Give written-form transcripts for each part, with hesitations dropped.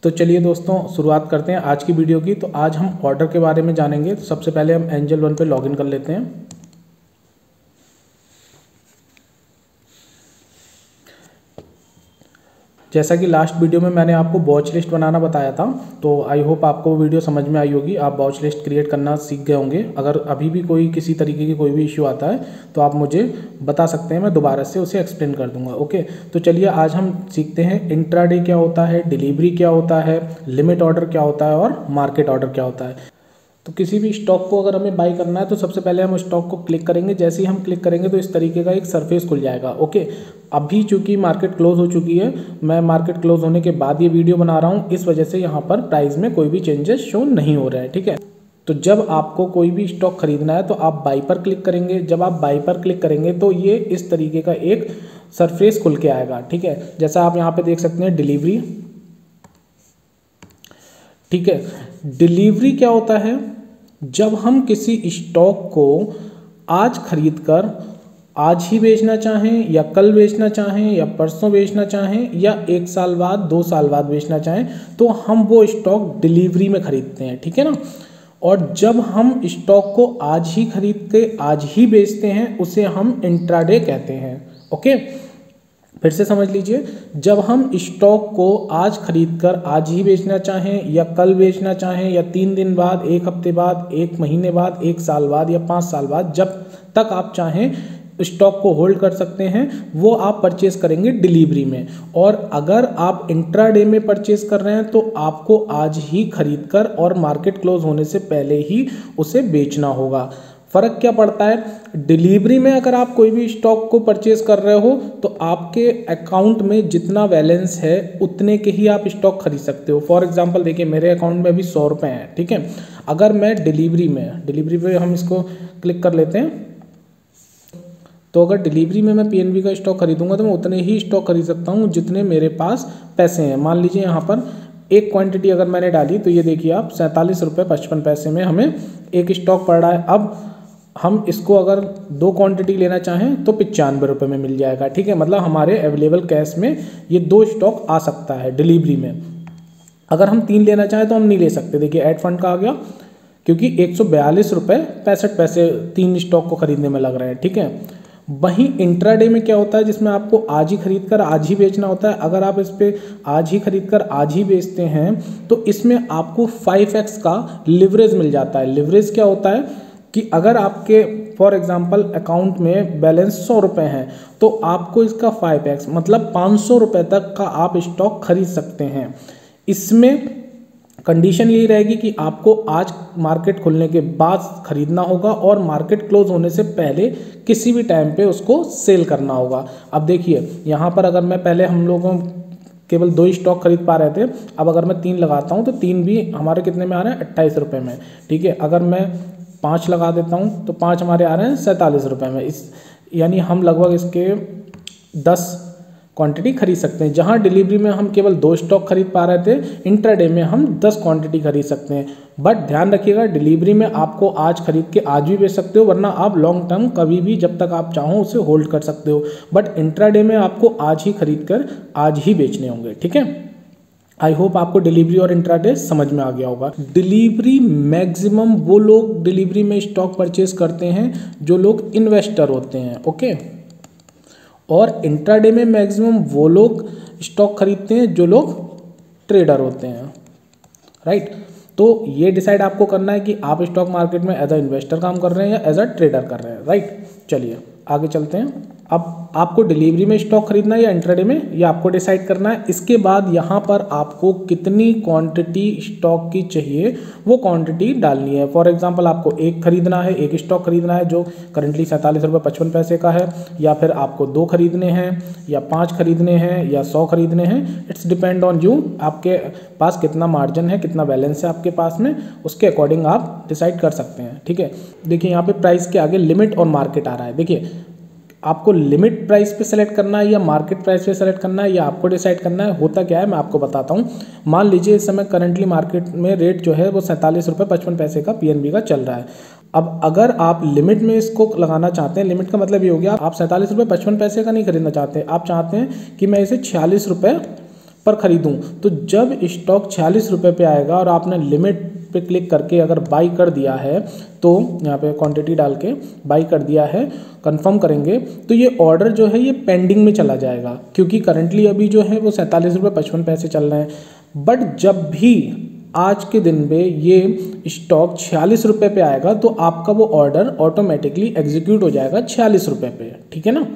तो चलिए दोस्तों शुरुआत करते हैं आज की वीडियो की। तो आज हम ऑर्डर के बारे में जानेंगे। तो सबसे पहले हम एंजल वन पे लॉगिन कर लेते हैं। जैसा कि लास्ट वीडियो में मैंने आपको वॉच लिस्ट बनाना बताया था, तो आई होप आपको वो वीडियो समझ में आई होगी। आप वॉच लिस्ट क्रिएट करना सीख गए होंगे। अगर अभी भी कोई किसी तरीके की कोई भी इश्यू आता है तो आप मुझे बता सकते हैं, मैं दोबारा से उसे एक्सप्लेन कर दूंगा। ओके, तो चलिए आज हम सीखते हैं इंट्राडे क्या होता है, डिलीवरी क्या होता है, लिमिट ऑर्डर क्या होता है और मार्केट ऑर्डर क्या होता है। तो किसी भी स्टॉक को अगर हमें बाई करना है तो सबसे पहले हम स्टॉक को क्लिक करेंगे। जैसे ही हम क्लिक करेंगे तो इस तरीके का एक सरफेस खुल जाएगा। ओके, अभी चूंकि मार्केट क्लोज हो चुकी है, मैं मार्केट क्लोज होने के बाद ये वीडियो बना रहा हूँ, इस वजह से यहाँ पर प्राइस में कोई भी चेंजेस शो नहीं हो रहे हैं। ठीक है, तो जब आपको कोई भी स्टॉक खरीदना है तो आप बाई पर क्लिक करेंगे। जब आप बाई पर क्लिक करेंगे तो ये इस तरीके का एक सरफेस खुल के आएगा। ठीक है, जैसा आप यहाँ पे देख सकते हैं डिलीवरी। ठीक है, डिलीवरी क्या होता है? जब हम किसी स्टॉक को आज खरीद कर आज ही बेचना चाहें या कल बेचना चाहें या परसों बेचना चाहें या 1 साल बाद 2 साल बाद बेचना चाहें तो हम वो स्टॉक डिलीवरी में खरीदते हैं। ठीक है ना। और जब हम स्टॉक को आज ही खरीद के आज ही बेचते हैं उसे हम इंट्राडे कहते हैं। ओके, फिर से समझ लीजिए, जब हम स्टॉक को आज खरीद कर आज ही बेचना चाहें या कल बेचना चाहें या 3 दिन बाद, 1 हफ्ते बाद, 1 महीने बाद, 1 साल बाद या 5 साल बाद, जब तक आप चाहें स्टॉक को होल्ड कर सकते हैं, वो आप परचेस करेंगे डिलीवरी में। और अगर आप इंट्राडे में परचेस कर रहे हैं तो आपको आज ही खरीद कर और मार्केट क्लोज होने से पहले ही उसे बेचना होगा। फ़र्क क्या पड़ता है? डिलीवरी में अगर आप कोई भी स्टॉक को परचेज कर रहे हो तो आपके अकाउंट में जितना बैलेंस है उतने के ही आप स्टॉक खरीद सकते हो। फॉर एग्जांपल देखिए, मेरे अकाउंट में अभी 100 रुपये हैं। ठीक है, अगर मैं डिलीवरी पे हम इसको क्लिक कर लेते हैं, तो अगर डिलीवरी में मैं पीएनबी का स्टॉक खरीदूंगा तो मैं उतने ही स्टॉक खरीद सकता हूँ जितने मेरे पास पैसे हैं। मान लीजिए यहाँ पर एक क्वांटिटी अगर मैंने डाली तो ये देखिए आप 47 रुपये 55 पैसे में हमें एक स्टॉक पड़ रहा है। अब हम इसको अगर 2 क्वांटिटी लेना चाहें तो 95 रुपये में मिल जाएगा। ठीक है, मतलब हमारे अवेलेबल कैश में ये 2 स्टॉक आ सकता है डिलीवरी में। अगर हम 3 लेना चाहें तो हम नहीं ले सकते। देखिए ऐड फंड का आ गया, क्योंकि 142 रुपये 65 पैसे 3 स्टॉक को खरीदने में लग रहे हैं। ठीक है, वहीं इंट्राडे में क्या होता है, जिसमें आपको आज ही खरीद कर आज ही बेचना होता है। अगर आप इस पे आज ही खरीद कर आज ही बेचते हैं तो इसमें आपको 5x का लिवरेज मिल जाता है। लिवरेज क्या होता है कि अगर आपके फॉर एग्जांपल अकाउंट में बैलेंस 100 रुपये हैं तो आपको इसका 5x मतलब 500 रुपये तक का आप स्टॉक खरीद सकते हैं। इसमें कंडीशन यही रहेगी कि आपको आज मार्केट खुलने के बाद खरीदना होगा और मार्केट क्लोज होने से पहले किसी भी टाइम पे उसको सेल करना होगा। अब देखिए यहाँ पर अगर मैं पहले हम लोगों केवल 2 स्टॉक खरीद पा रहे थे, अब अगर मैं 3 लगाता हूँ तो 3 भी हमारे कितने में आ रहे हैं? 28 रुपये में। ठीक है, अगर मैं 5 लगा देता हूँ तो 5 हमारे आ रहे हैं 47 रुपये में। यानी हम लगभग इसके 10 क्वांटिटी खरीद सकते हैं। जहां डिलीवरी में हम केवल 2 स्टॉक खरीद पा रहे थे, इंट्राडे में हम 10 क्वांटिटी खरीद सकते हैं। बट ध्यान रखिएगा, डिलीवरी में आपको आज खरीद के आज भी बेच सकते हो, वरना आप लॉन्ग टर्म कभी भी जब तक आप चाहो उसे होल्ड कर सकते हो। बट इंट्राडे में आपको आज ही खरीद कर आज ही बेचने होंगे। ठीक है, आई होप आपको डिलीवरी और इंट्राडे समझ में आ गया होगा। डिलीवरी मैक्सिमम वो लोग डिलीवरी में स्टॉक परचेज करते हैं जो लोग इन्वेस्टर होते हैं। ओके, और इंट्राडे में मैक्सिमम वो लोग स्टॉक खरीदते हैं जो लोग ट्रेडर होते हैं। राइट, तो ये डिसाइड आपको करना है कि आप स्टॉक मार्केट में एज अ इन्वेस्टर काम कर रहे हैं या एज अ ट्रेडर कर रहे हैं। राइट, चलिए आगे चलते हैं। अब आपको डिलीवरी में स्टॉक खरीदना है या इंट्राडे में, ये आपको डिसाइड करना है। इसके बाद यहाँ पर आपको कितनी क्वांटिटी स्टॉक की चाहिए वो क्वांटिटी डालनी है। फॉर एग्जांपल आपको एक खरीदना है, एक स्टॉक खरीदना है जो करंटली 47 रुपये 55 पैसे का है, या फिर आपको 2 खरीदने हैं या 5 खरीदने हैं या 100 खरीदने हैं। इट्स डिपेंड ऑन यू, आपके पास कितना मार्जिन है, कितना बैलेंस है आपके पास में, उसके अकॉर्डिंग आप डिसाइड कर सकते हैं। ठीक है, देखिए यहाँ पे प्राइस के आगे लिमिट और मार्केट आ रहा है। देखिए आपको लिमिट प्राइस पे सेलेक्ट करना है या मार्केट प्राइस पे सेलेक्ट करना है, या आपको डिसाइड करना है। होता क्या है मैं आपको बताता हूँ। मान लीजिए इस समय करंटली मार्केट में रेट जो है वो 47 रुपये 55 पैसे का पीएनबी का चल रहा है। अब अगर आप लिमिट में इसको लगाना चाहते हैं, लिमिट का मतलब ये हो गया आप 47 रुपये 55 पैसे का नहीं खरीदना चाहते, आप चाहते हैं कि मैं इसे 46 रुपये पर खरीदूं, तो जब स्टॉक 46 रुपये पे आएगा और आपने लिमिट पे क्लिक करके अगर बाई कर दिया है, तो यहाँ पे क्वांटिटी डाल के बाई कर दिया है, कंफर्म करेंगे, तो ये ऑर्डर जो है ये पेंडिंग में चला जाएगा, क्योंकि करंटली अभी जो है वो 47.55 चल रहे हैं। बट जब भी आज के दिन में ये स्टॉक 46 रुपये पे आएगा, तो आपका वो ऑर्डर ऑटोमेटिकली एग्जीक्यूट हो जाएगा 46 रुपये पे, ठीक है ना।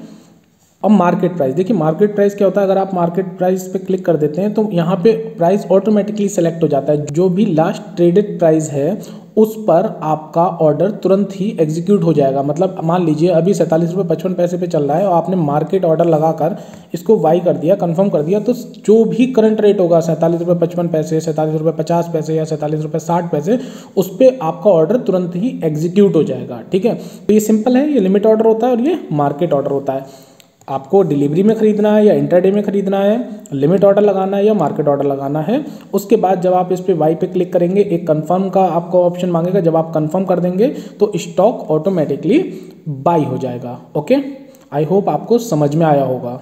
अब मार्केट प्राइस देखिए, मार्केट प्राइस क्या होता है, अगर आप मार्केट प्राइस पे क्लिक कर देते हैं तो यहाँ पे प्राइस ऑटोमेटिकली सेलेक्ट हो जाता है, जो भी लास्ट ट्रेडेड प्राइस है उस पर आपका ऑर्डर तुरंत ही एग्जीक्यूट हो जाएगा। मतलब मान लीजिए अभी 47.55 पे चल रहा है और आपने मार्केट ऑर्डर लगाकर इसको बाई कर दिया, कंफर्म कर दिया, तो जो भी करंट रेट होगा 47.55, 47.50 या 47.60, उस पर आपका ऑर्डर तुरंत ही एग्जीक्यूट हो जाएगा, ठीक है। तो ये सिंपल है, ये लिमिट ऑर्डर होता है और ये मार्केट ऑर्डर होता है। आपको डिलीवरी में खरीदना है या इंटरडे में खरीदना है, लिमिट ऑर्डर लगाना है या मार्केट ऑर्डर लगाना है। उसके बाद जब आप इस पे बाई पे क्लिक करेंगे, एक कंफर्म का आपको ऑप्शन मांगेगा, जब आप कंफर्म कर देंगे तो स्टॉक ऑटोमेटिकली बाई हो जाएगा। ओके, आई होप आपको समझ में आया होगा।